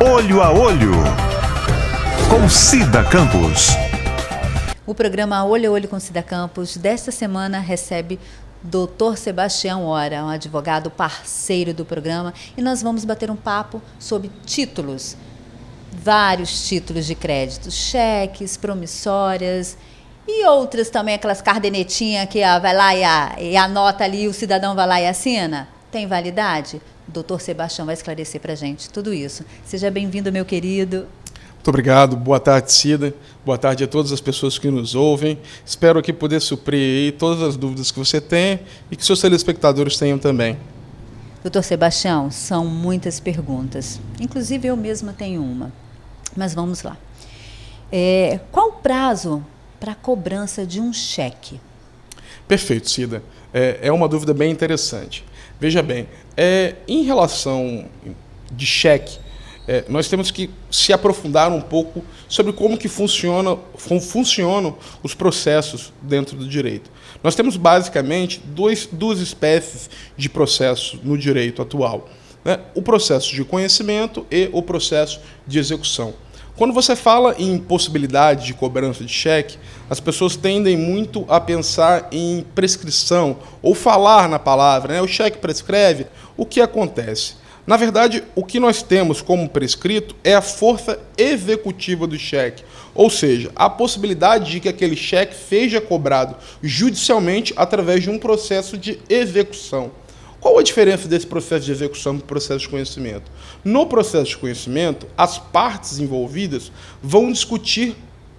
Olho a Olho, com Cida Campos. O programa Olho a Olho com Cida Campos desta semana recebe Dr. Sebastião Hora, um advogado parceiro do programa, e nós vamos bater um papo sobre títulos, vários títulos de crédito, cheques, promissórias e outras também, aquelas cardenetinhas que vai lá e anota ali, o cidadão vai lá e assina. Tem validade? O doutor Sebastião vai esclarecer para a gente tudo isso. Seja bem-vindo, meu querido. Muito obrigado. Boa tarde, Cida. Boa tarde a todas as pessoas que nos ouvem. Espero aqui poder suprir aí todas as dúvidas que você tem e que seus telespectadores tenham também. Doutor Sebastião, são muitas perguntas. Inclusive, eu mesma tenho uma. Mas vamos lá. Qual o prazo para a cobrança de um cheque? Perfeito, Cida. É uma dúvida bem interessante. Veja bem, em relação de cheque, nós temos que se aprofundar um pouco sobre como funcionam os processos dentro do direito. Nós temos basicamente duas espécies de processos no direito atual, né? O processo de conhecimento e o processo de execução. Quando você fala em possibilidade de cobrança de cheque, as pessoas tendem muito a pensar em prescrição ou falar na palavra, né? O cheque prescreve. O que acontece? Na verdade, o que nós temos como prescrito é a força executiva do cheque, ou seja, a possibilidade de que aquele cheque seja cobrado judicialmente através de um processo de execução. Qual a diferença desse processo de execução para o processo de conhecimento? No processo de conhecimento, as partes envolvidas vão discutir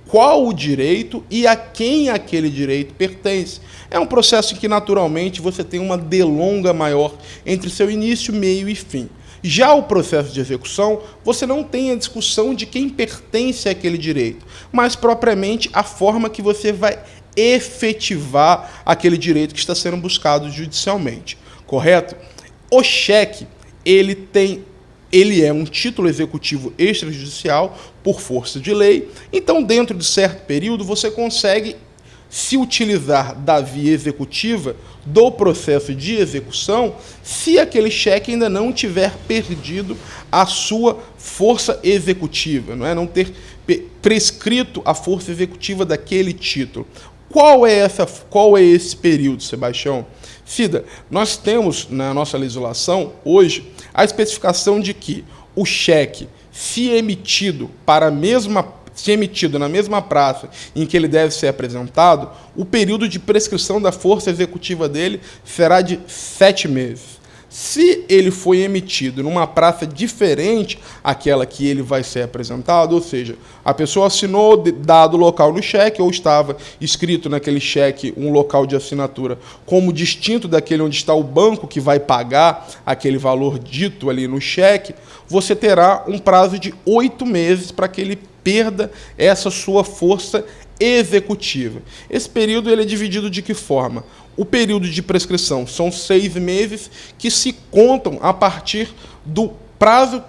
qual o direito e a quem aquele direito pertence. É um processo em que, naturalmente, você tem uma delonga maior entre seu início, meio e fim. Já o processo de execução, você não tem a discussão de quem pertence àquele direito, mas propriamente a forma que você vai efetivar aquele direito que está sendo buscado judicialmente. Correto? O cheque, ele é um título executivo extrajudicial por força de lei. Então, dentro de certo período, você consegue se utilizar da via executiva do processo de execução se aquele cheque ainda não tiver perdido a sua força executiva, não ter prescrito a força executiva daquele título. Qual é esse período, Sebastião? Cida, nós temos na nossa legislação, hoje, a especificação de que o cheque, se emitido na mesma praça em que ele deve ser apresentado, o período de prescrição da força executiva dele será de 7 meses. Se ele foi emitido numa praça diferente àquela que ele vai ser apresentado, ou seja, a pessoa assinou dado local no cheque ou estava escrito naquele cheque um local de assinatura como distinto daquele onde está o banco que vai pagar aquele valor dito ali no cheque, você terá um prazo de 8 meses para que ele perda essa sua força executiva. Esse período ele é dividido de que forma? O período de prescrição são 6 meses que se contam a partir do prazo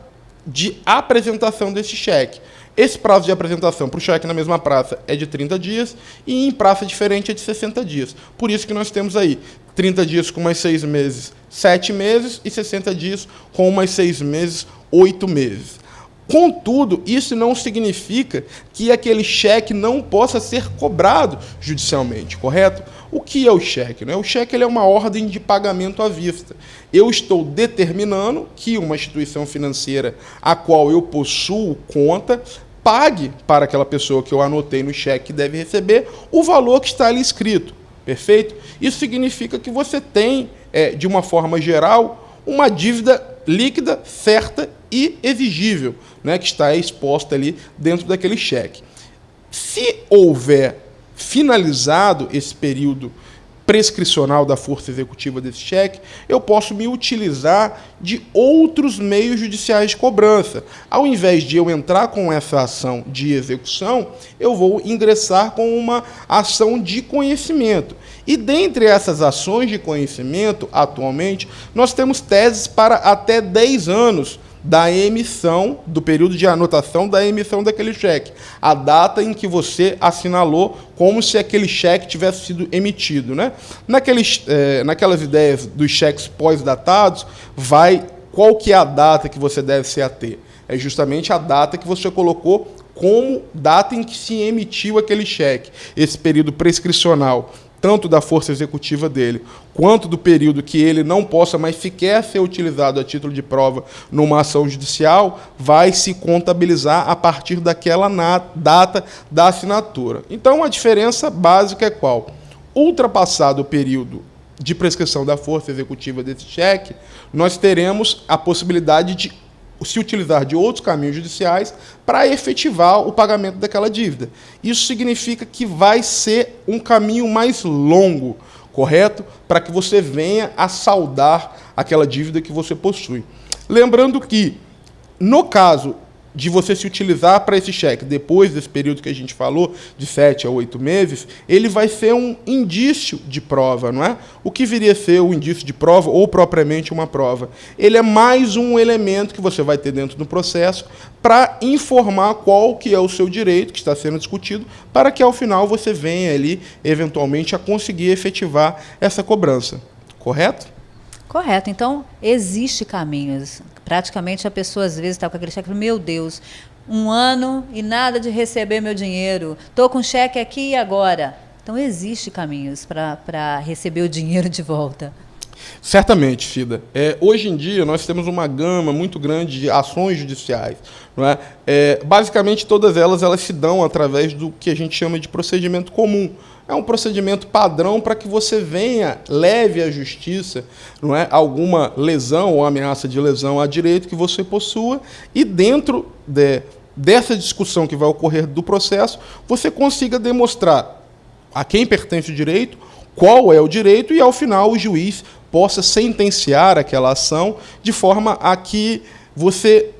de apresentação desse cheque. Esse prazo de apresentação para o cheque na mesma praça é de 30 dias e em praça diferente é de 60 dias. Por isso que nós temos aí 30 dias com mais 6 meses, 7 meses e 60 dias com mais 6 meses, 8 meses. Contudo, isso não significa que aquele cheque não possa ser cobrado judicialmente, correto? O que é o cheque? O cheque ele é uma ordem de pagamento à vista. Eu estou determinando que uma instituição financeira a qual eu possuo conta pague para aquela pessoa que eu anotei no cheque que deve receber o valor que está ali escrito. Perfeito? Isso significa que você tem, de uma forma geral, uma dívida líquida, certa e exigível, que está exposta ali dentro daquele cheque. Se houver finalizado esse período prescricional da força executiva desse cheque, eu posso me utilizar de outros meios judiciais de cobrança. Ao invés de eu entrar com essa ação de execução, eu vou ingressar com uma ação de conhecimento. E dentre essas ações de conhecimento, atualmente, nós temos teses para até 10 anos da emissão, do período de anotação da emissão daquele cheque, a data em que você assinalou como se aquele cheque tivesse sido emitido, naquelas ideias dos cheques pós-datados, qual que é a data que você deve se ater? É justamente a data que você colocou como data em que se emitiu aquele cheque. Esse período prescricional, tanto da força executiva dele, quanto do período que ele não possa mais sequer ser utilizado a título de prova numa ação judicial, vai se contabilizar a partir daquela data da assinatura. Então, a diferença básica é qual? Ultrapassado o período de prescrição da força executiva desse cheque, nós teremos a possibilidade de se utilizar de outros caminhos judiciais para efetivar o pagamento daquela dívida. Isso significa que vai ser um caminho mais longo, correto? Para que você venha a saldar aquela dívida que você possui. Lembrando que, no caso de você se utilizar para esse cheque, depois desse período que a gente falou, de 7 a 8 meses, ele vai ser um indício de prova, não é? O que viria a ser o indício de prova, ou propriamente uma prova? Ele é mais um elemento que você vai ter dentro do processo para informar qual que é o seu direito, que está sendo discutido, para que, ao final, você venha ali, eventualmente, a conseguir efetivar essa cobrança. Correto? Correto. Então, existe caminhos. Praticamente a pessoa, às vezes, está com aquele cheque, meu Deus, 1 ano e nada de receber meu dinheiro. Estou com cheque aqui e agora. Então, existe caminhos para receber o dinheiro de volta. Certamente, Cida. Hoje em dia, nós temos uma gama muito grande de ações judiciais. Não é? Basicamente, todas elas se dão através do que a gente chama de procedimento comum. É um procedimento padrão para que você venha, leve à justiça, não é, alguma lesão ou ameaça de lesão a direito que você possua, e dentro dessa discussão que vai ocorrer do processo, você consiga demonstrar a quem pertence o direito, qual é o direito, e ao final o juiz possa sentenciar aquela ação de forma a que você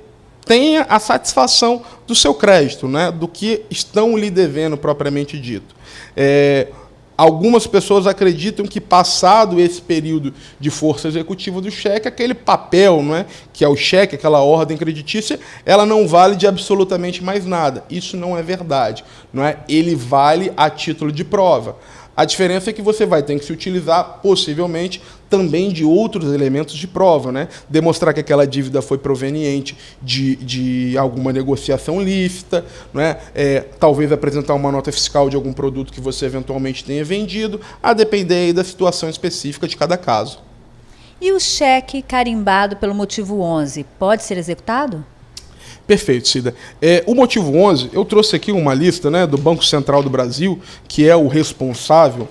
tenha a satisfação do seu crédito, né, do que estão lhe devendo propriamente dito. Algumas pessoas acreditam que, passado esse período de força executiva do cheque, aquele papel, não é, que é o cheque, aquela ordem creditícia, ela não vale de absolutamente mais nada. Isso não é verdade. Não é? Ele vale a título de prova. A diferença é que você vai ter que se utilizar, possivelmente, também de outros elementos de prova, né? Demonstrar que aquela dívida foi proveniente de alguma negociação lícita, né? Talvez apresentar uma nota fiscal de algum produto que você eventualmente tenha vendido, a depender aí da situação específica de cada caso. E o cheque carimbado pelo motivo 11 pode ser executado? Perfeito, Cida. O motivo 11, eu trouxe aqui uma lista, né, do Banco Central do Brasil, que é o responsável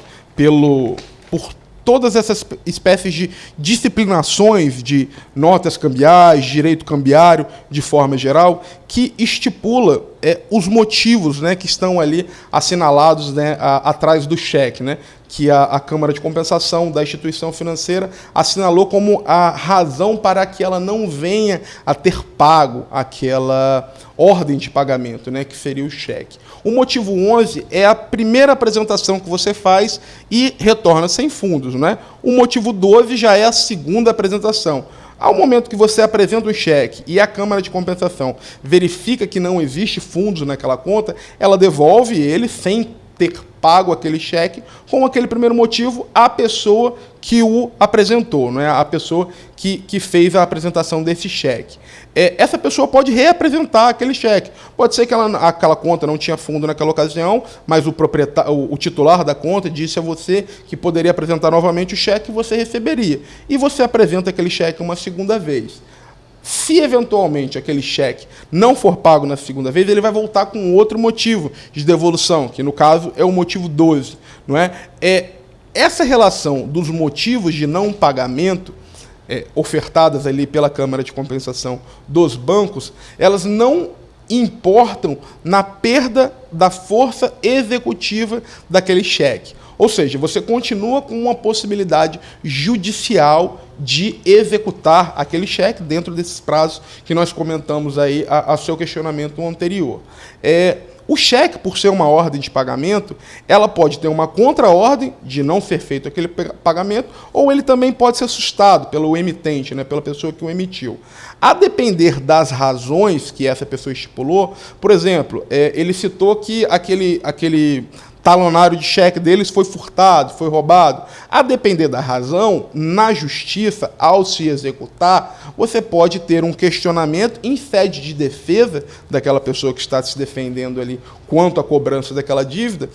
por todas essas espécies de disciplinações de notas cambiais, direito cambiário, de forma geral, que estipula os motivos, né, que estão ali assinalados, né, atrás do cheque, né, que a Câmara de Compensação da instituição financeira assinalou como a razão para que ela não venha a ter pago aquela ordem de pagamento, né, que seria o cheque. O motivo 11 é a primeira apresentação que você faz e retorna sem fundos, né? O motivo 12 já é a segunda apresentação. Ao momento que você apresenta o cheque e a Câmara de Compensação verifica que não existe fundos naquela conta, ela devolve ele sem ter pago aquele cheque, com aquele primeiro motivo, à pessoa que o apresentou, não é? A pessoa que fez a apresentação desse cheque. Essa pessoa pode reapresentar aquele cheque. Pode ser que aquela conta não tinha fundo naquela ocasião, mas o titular da conta disse a você que poderia apresentar novamente o cheque e você receberia. E você apresenta aquele cheque uma segunda vez. Se, eventualmente, aquele cheque não for pago na segunda vez, ele vai voltar com outro motivo de devolução, que, no caso, é o motivo 12. Não é? Essa relação dos motivos de não pagamento ofertadas ali pela Câmara de Compensação dos bancos, elas não importam na perda da força executiva daquele cheque. Ou seja, você continua com uma possibilidade judicial de executar aquele cheque dentro desses prazos que nós comentamos aí a seu questionamento anterior. O cheque, por ser uma ordem de pagamento, ela pode ter uma contraordem de não ser feito aquele pagamento, ou ele também pode ser sustado pelo emitente, né, pela pessoa que o emitiu. A depender das razões que essa pessoa estipulou, por exemplo, ele citou que aquele talonário de cheque deles foi furtado, foi roubado. A depender da razão, na justiça, ao se executar, você pode ter um questionamento em sede de defesa daquela pessoa que está se defendendo ali quanto à cobrança daquela dívida.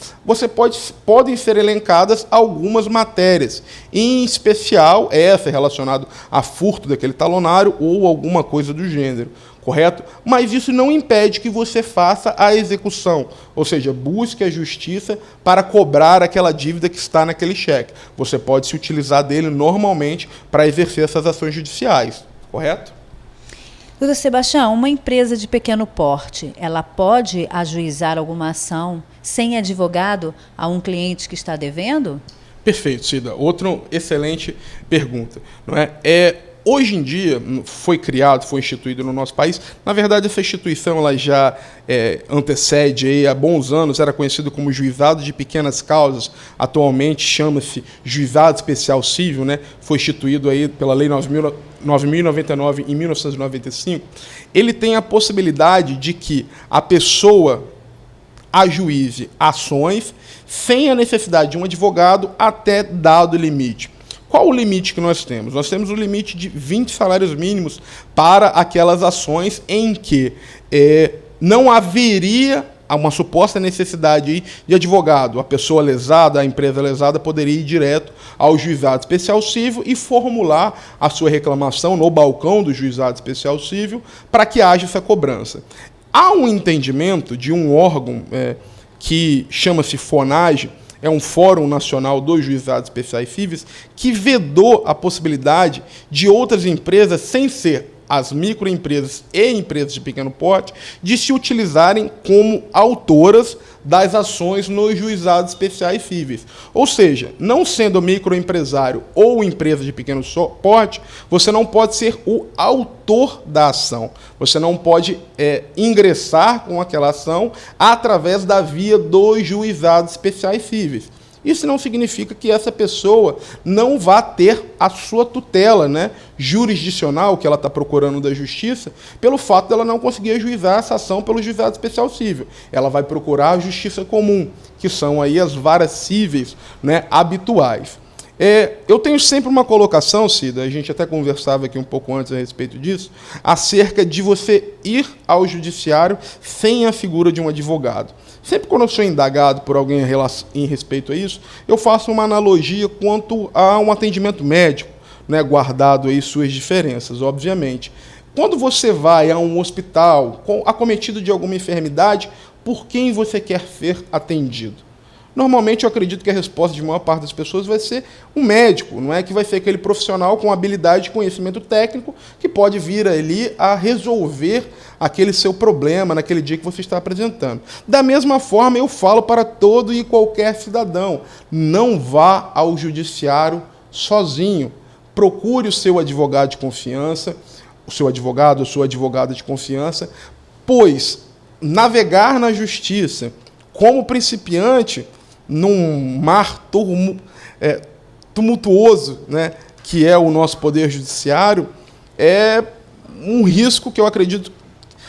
Podem ser elencadas algumas matérias, em especial essa relacionada a furto daquele talonário ou alguma coisa do gênero. Correto? Mas isso não impede que você faça a execução, ou seja, busque a justiça para cobrar aquela dívida que está naquele cheque. Você pode se utilizar dele normalmente para exercer essas ações judiciais, correto? Doutor Sebastião, uma empresa de pequeno porte, ela pode ajuizar alguma ação sem advogado a um cliente que está devendo? Perfeito, Cida. Outra excelente pergunta. Não é? Hoje em dia, foi instituído no nosso país. Na verdade, essa instituição ela já antecede aí, há bons anos, era conhecido como Juizado de Pequenas Causas. Atualmente chama-se Juizado Especial Cível, né? Foi instituído aí pela Lei 9.099 em 1995. Ele tem a possibilidade de que a pessoa ajuize ações sem a necessidade de um advogado até dado limite. Qual o limite que nós temos? Nós temos o limite de 20 salários mínimos para aquelas ações em que não haveria uma suposta necessidade de advogado. A pessoa lesada, a empresa lesada, poderia ir direto ao Juizado Especial Cível e formular a sua reclamação no balcão do Juizado Especial Cível para que haja essa cobrança. Há um entendimento de um órgão que chama-se FONAGE, é um Fórum Nacional dos Juizados Especiais Cíveis, que vedou a possibilidade de outras empresas, sem ser as microempresas e empresas de pequeno porte, de se utilizarem como autoras das ações nos juizados especiais cíveis. Ou seja, não sendo microempresário ou empresa de pequeno porte, você não pode ser o autor da ação. Você não pode ingressar com aquela ação através da via dos juizados especiais cíveis. Isso não significa que essa pessoa não vá ter a sua tutela, né, jurisdicional que ela está procurando da justiça, pelo fato dela não conseguir ajuizar essa ação pelo juizado especial cível. Ela vai procurar a justiça comum, que são aí as varas cíveis, né, habituais. Eu tenho sempre uma colocação, Cida, a gente até conversava aqui um pouco antes a respeito disso, acerca de você ir ao judiciário sem a figura de um advogado. Sempre quando eu sou indagado por alguém em respeito a isso, eu faço uma analogia quanto a um atendimento médico, né, guardado aí suas diferenças, obviamente. Quando você vai a um hospital acometido de alguma enfermidade, por quem você quer ser atendido? Normalmente, eu acredito que a resposta de maior parte das pessoas vai ser um médico, não é? Que vai ser aquele profissional com habilidade e conhecimento técnico que pode vir ali a resolver aquele seu problema naquele dia que você está apresentando. Da mesma forma, eu falo para todo e qualquer cidadão, não vá ao judiciário sozinho. Procure o seu advogado de confiança, o seu advogado ou sua advogada de confiança, pois navegar na justiça como principiante num mar tumultuoso, né, que é o nosso poder judiciário, é um risco que eu acredito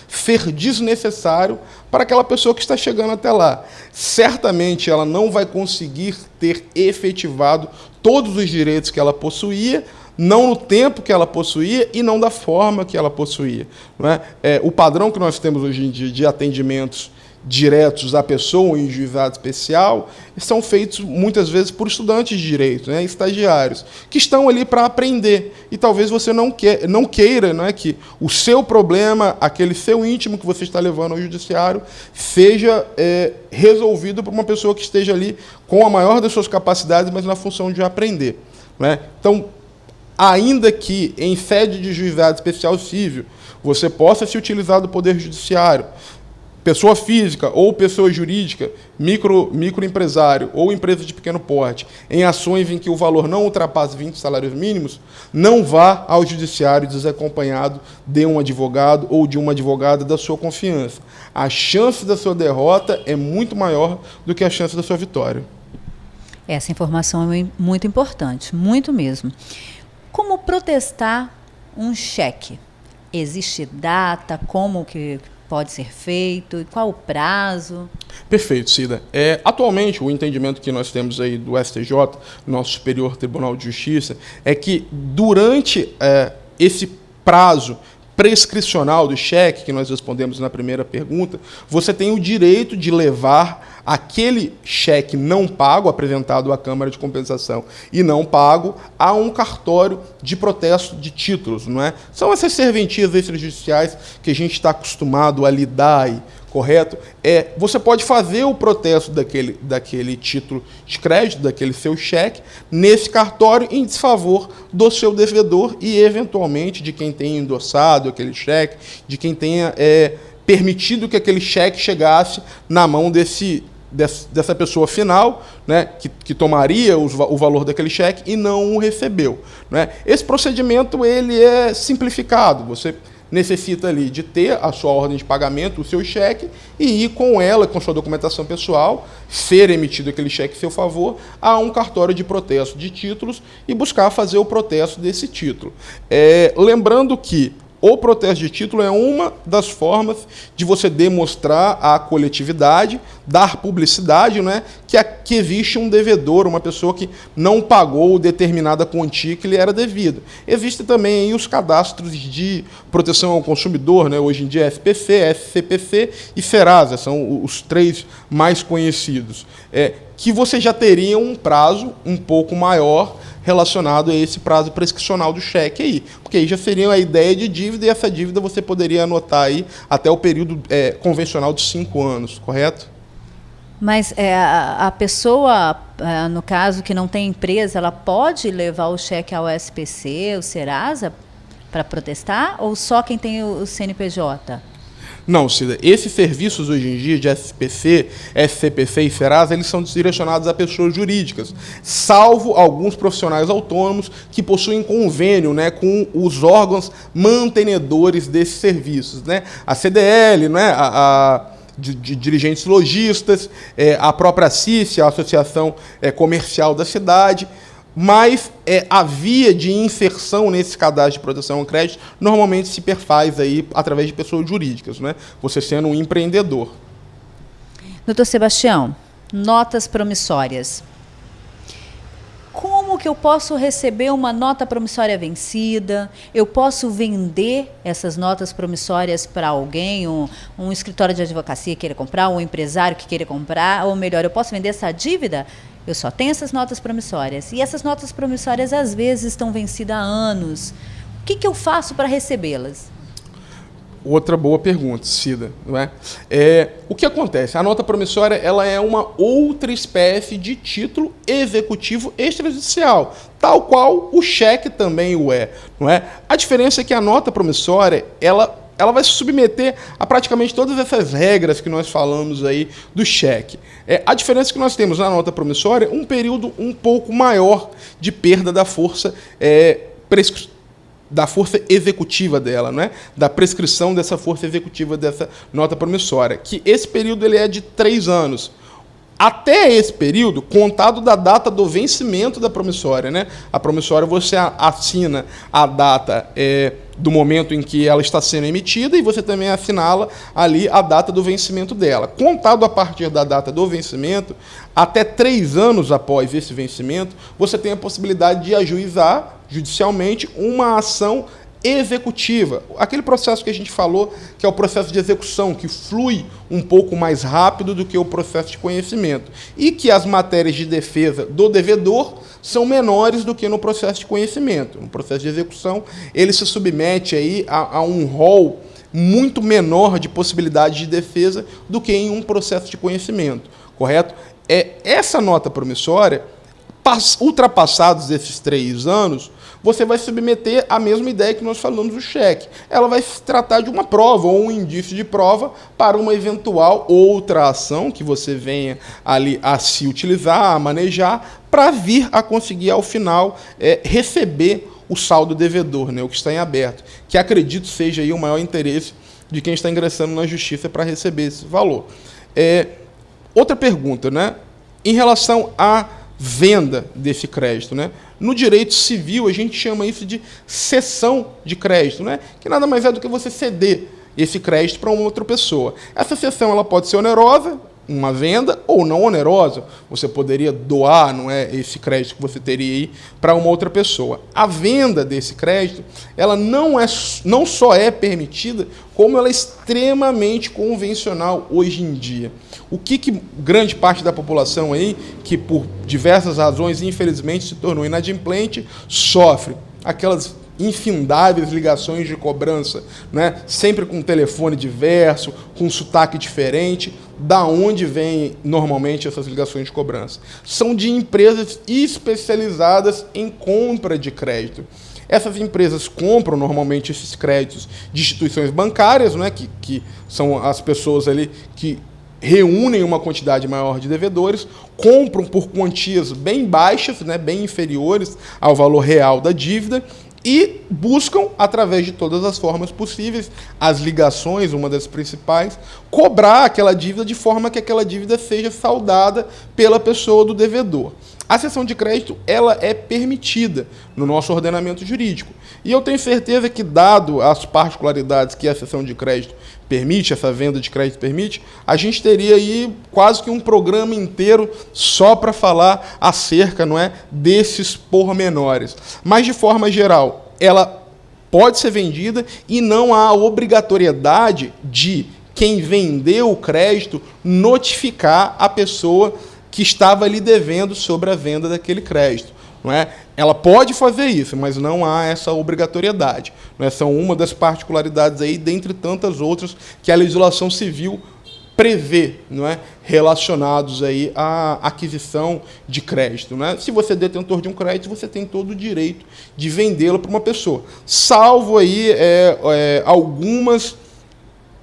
ser desnecessário para aquela pessoa que está chegando até lá. Certamente ela não vai conseguir ter efetivado todos os direitos que ela possuía, não no tempo que ela possuía e não da forma que ela possuía. Não é? O padrão que nós temos hoje em dia de atendimentos diretos à pessoa em juizado especial são feitos muitas vezes por estudantes de direito, né, estagiários, que estão ali para aprender. E talvez você não queira, não é, que o seu problema, aquele seu íntimo que você está levando ao judiciário, seja resolvido por uma pessoa que esteja ali com a maior das suas capacidades, mas na função de aprender. Né? Então, ainda que em sede de juizado especial cível você possa se utilizar do Poder Judiciário, pessoa física ou pessoa jurídica, microempresário ou empresa de pequeno porte, em ações em que o valor não ultrapasse 20 salários mínimos, não vá ao judiciário desacompanhado de um advogado ou de uma advogada da sua confiança. A chance da sua derrota é muito maior do que a chance da sua vitória. Essa informação é muito importante, muito mesmo. Como protestar um cheque? Existe data? Como que pode ser feito? E qual o prazo? Perfeito, Cida. Atualmente, o entendimento que nós temos aí do STJ, nosso Superior Tribunal de Justiça, é que durante esse prazo prescricional do cheque, que nós respondemos na primeira pergunta, você tem o direito de levar aquele cheque não pago, apresentado à Câmara de Compensação e não pago, a um cartório de protesto de títulos, não é? São essas serventias extrajudiciais que a gente está acostumado a lidar aí, correto? Você pode fazer o protesto daquele título de crédito, daquele seu cheque, nesse cartório em desfavor do seu devedor e, eventualmente, de quem tenha endossado aquele cheque, de quem tenha permitido que aquele cheque chegasse na mão dessa pessoa final, né, que tomaria o valor daquele cheque e não o recebeu, né? Esse procedimento ele é simplificado. Você necessita ali de ter a sua ordem de pagamento, o seu cheque, e ir com ela, com sua documentação pessoal, ser emitido aquele cheque em seu favor, a um cartório de protesto de títulos e buscar fazer o protesto desse título. Lembrando que o protesto de título é uma das formas de você demonstrar à coletividade, dar publicidade, né, que existe um devedor, uma pessoa que não pagou determinada quantia que lhe era devida. Existem também aí os cadastros de proteção ao consumidor, né, hoje em dia SPC, SCPC e Serasa, são os três mais conhecidos, que você já teria um prazo um pouco maior relacionado a esse prazo prescricional do cheque aí, porque aí já seria a ideia de dívida, e essa dívida você poderia anotar aí até o período convencional de 5 anos, correto? Mas a pessoa, no caso, que não tem empresa, ela pode levar o cheque ao SPC, o Serasa, para protestar, ou só quem tem o CNPJ? Não, Cida, esses serviços hoje em dia de SPC, SCPC e Serasa, eles são direcionados a pessoas jurídicas, salvo alguns profissionais autônomos que possuem convênio, né, com os órgãos mantenedores desses serviços, né? A CDL, né, de dirigentes lojistas, a própria CIC, a Associação Comercial da Cidade. Mas a via de inserção nesse cadastro de proteção ao crédito normalmente se perfaz aí através de pessoas jurídicas, né? Você sendo um empreendedor. Doutor Sebastião, notas promissórias. Como que eu posso receber uma nota promissória vencida? Eu posso vender essas notas promissórias para alguém, um escritório de advocacia queira comprar, um empresário que queira comprar, ou melhor, eu posso vender essa dívida? Eu só tenho essas notas promissórias. E essas notas promissórias, às vezes, estão vencidas há anos. O que eu faço para recebê-las? Outra boa pergunta, Cida, não é? O que acontece? A nota promissória ela é uma outra espécie de título executivo extrajudicial, tal qual o cheque também o é, não é? A diferença é que a nota promissória, ela vai se submeter a praticamente todas essas regras que nós falamos aí do cheque. A diferença é que nós temos na nota promissória um período um pouco maior de perda da força executiva dela, né? Da prescrição dessa força executiva dessa nota promissória, que esse período ele é de 3 anos. Até esse período, contado da data do vencimento da promissória, né? A promissória você assina a data do momento em que ela está sendo emitida e você também assinala ali a data do vencimento dela. Contado a partir da data do vencimento, até 3 anos após esse vencimento, você tem a possibilidade de ajuizar judicialmente uma ação executiva. Aquele processo que a gente falou, que é o processo de execução, que flui um pouco mais rápido do que o processo de conhecimento. E que as matérias de defesa do devedor são menores do que no processo de conhecimento. No processo de execução, ele se submete aí a um rol muito menor de possibilidade de defesa do que em um processo de conhecimento, correto? Essa nota promissória, ultrapassados esses 3 anos, você vai submeter a mesma ideia que nós falamos do cheque. Ela vai se tratar de uma prova ou um indício de prova para uma eventual outra ação que você venha ali a se utilizar, a manejar, para vir a conseguir, ao final, receber o saldo devedor, né, o que está em aberto, que acredito seja aí o maior interesse de quem está ingressando na justiça para receber esse valor. Outra pergunta, né, em relação à venda desse crédito, né? No direito civil, a gente chama isso de cessão de crédito, né? Que nada mais é do que você ceder esse crédito para uma outra pessoa. Essa cessão ela pode ser onerosa, uma venda, ou não onerosa. Você poderia doar, não é, esse crédito que você teria aí para uma outra pessoa. A venda desse crédito, ela não só é permitida, como ela é extremamente convencional hoje em dia. O que grande parte da população aí, que por diversas razões, infelizmente, se tornou inadimplente, sofre? Aquelas infindáveis ligações de cobrança, né? Sempre com um telefone diverso, com um sotaque diferente. Da onde vêm normalmente essas ligações de cobrança? São de empresas especializadas em compra de crédito. Essas empresas compram normalmente esses créditos de instituições bancárias, né? que são as pessoas ali que reúnem uma quantidade maior de devedores, compram por quantias bem baixas, né? Bem inferiores ao valor real da dívida, e buscam, através de todas as formas possíveis, as ligações, uma das principais, cobrar aquela dívida de forma que aquela dívida seja saldada pela pessoa do devedor. A cessão de crédito ela é permitida no nosso ordenamento jurídico. E eu tenho certeza que, dado as particularidades que a cessão de crédito permite, essa venda de crédito permite, a gente teria aí quase que um programa inteiro só para falar acerca, não é, desses pormenores. Mas, de forma geral, ela pode ser vendida e não há obrigatoriedade de quem vendeu o crédito notificar a pessoa que estava lhe devendo sobre a venda daquele crédito. Não é? Ela pode fazer isso, mas não há essa obrigatoriedade. Não é? São uma das particularidades aí, dentre tantas outras, que a legislação civil prevê, não é? Relacionados aí à aquisição de crédito. Não é? Se você é detentor de um crédito, você tem todo o direito de vendê-lo para uma pessoa, salvo aí algumas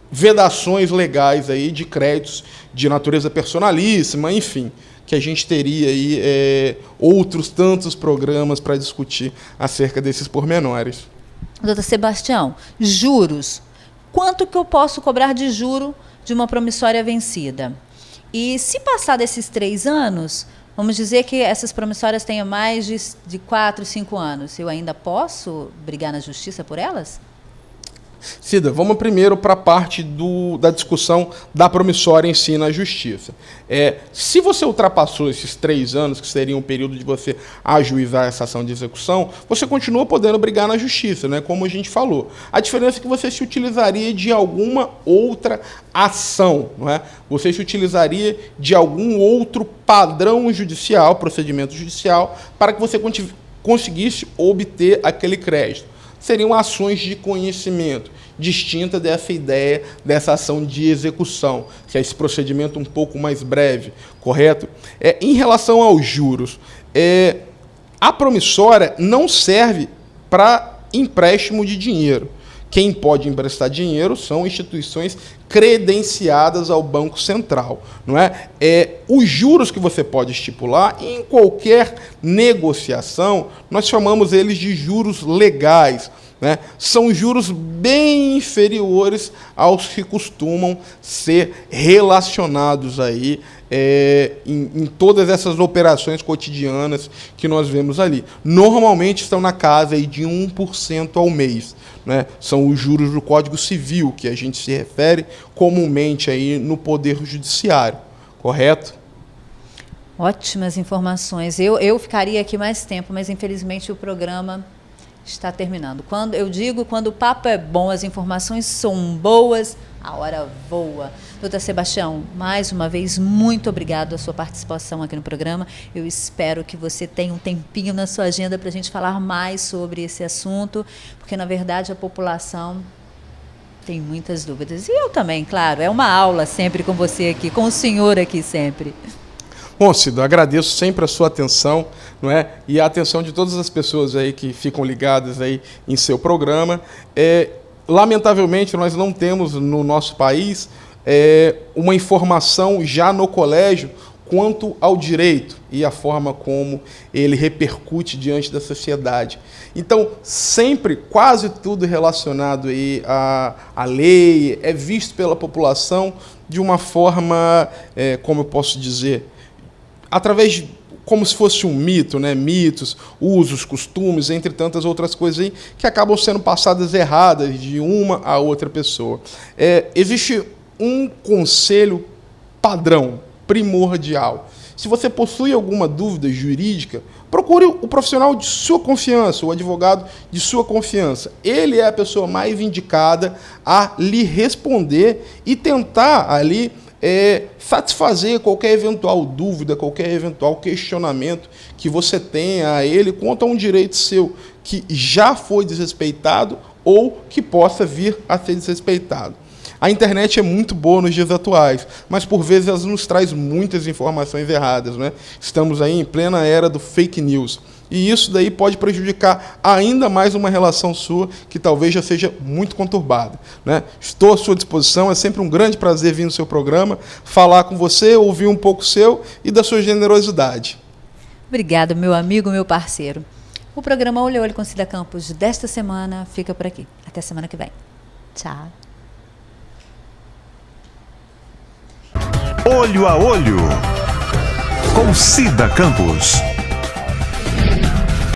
vedações legais aí de créditos de natureza personalíssima, enfim, que a gente teria aí outros tantos programas para discutir acerca desses pormenores. Doutor Sebastião, juros. Quanto que eu posso cobrar de juro de uma promissória vencida? E se passar desses 3 anos, vamos dizer que essas promissórias tenham mais de 4, 5 anos, eu ainda posso brigar na justiça por elas? Cida, vamos primeiro para a parte da discussão da promissória em si na justiça. Se você ultrapassou esses 3 anos, que seria um período de você ajuizar essa ação de execução, você continua podendo brigar na justiça, né, como a gente falou. A diferença é que você se utilizaria de alguma outra ação, não é? Você se utilizaria de algum outro padrão judicial, procedimento judicial, para que você conseguisse obter aquele crédito. Seriam ações de conhecimento, distinta dessa ideia, dessa ação de execução, que é esse procedimento um pouco mais breve, correto? Em relação aos juros, a promissória não serve para empréstimo de dinheiro. Quem pode emprestar dinheiro são instituições credenciadas ao Banco Central, não é? Os juros que você pode estipular em qualquer negociação, nós chamamos eles de juros legais, né? São juros bem inferiores aos que costumam ser relacionados aí em todas essas operações cotidianas que nós vemos ali. Normalmente estão na casa aí de 1% ao mês. Né? São os juros do Código Civil, que a gente se refere comumente aí no Poder Judiciário, correto? Ótimas informações. Eu ficaria aqui mais tempo, mas infelizmente o programa está terminando. Quando o papo é bom, as informações são boas, a hora voa. Doutor Sebastião, mais uma vez, muito obrigado a sua participação aqui no programa. Eu espero que você tenha um tempinho na sua agenda para a gente falar mais sobre esse assunto, porque, na verdade, a população tem muitas dúvidas. E eu também, claro, é uma aula sempre com você aqui, com o senhor aqui sempre. Bom, Cido, agradeço sempre a sua atenção, não é? E a atenção de todas as pessoas aí que ficam ligadas aí em seu programa. Lamentavelmente, nós não temos no nosso país uma informação já no colégio quanto ao direito e a forma como ele repercute diante da sociedade. Então, sempre, quase tudo relacionado aí à lei é visto pela população de uma forma, como eu posso dizer, através como se fosse um mito, né? Mitos, usos, costumes, entre tantas outras coisas aí, que acabam sendo passadas erradas de uma a outra pessoa. Existe um conselho padrão, primordial. Se você possui alguma dúvida jurídica, procure o profissional de sua confiança, o advogado de sua confiança. Ele é a pessoa mais indicada a lhe responder e tentar ali satisfazer qualquer eventual dúvida, qualquer eventual questionamento que você tenha a ele quanto a um direito seu que já foi desrespeitado ou que possa vir a ser desrespeitado. A internet é muito boa nos dias atuais, mas por vezes ela nos traz muitas informações erradas, né? Estamos aí em plena era do fake news. E isso daí pode prejudicar ainda mais uma relação sua que talvez já seja muito conturbada, né? Estou à sua disposição, é sempre um grande prazer vir no seu programa, falar com você, ouvir um pouco seu e da sua generosidade. Obrigado, meu amigo, meu parceiro. O programa Olho a Olho com Cida Campos desta semana fica por aqui. Até semana que vem. Tchau. Olho a Olho com Cida Campos.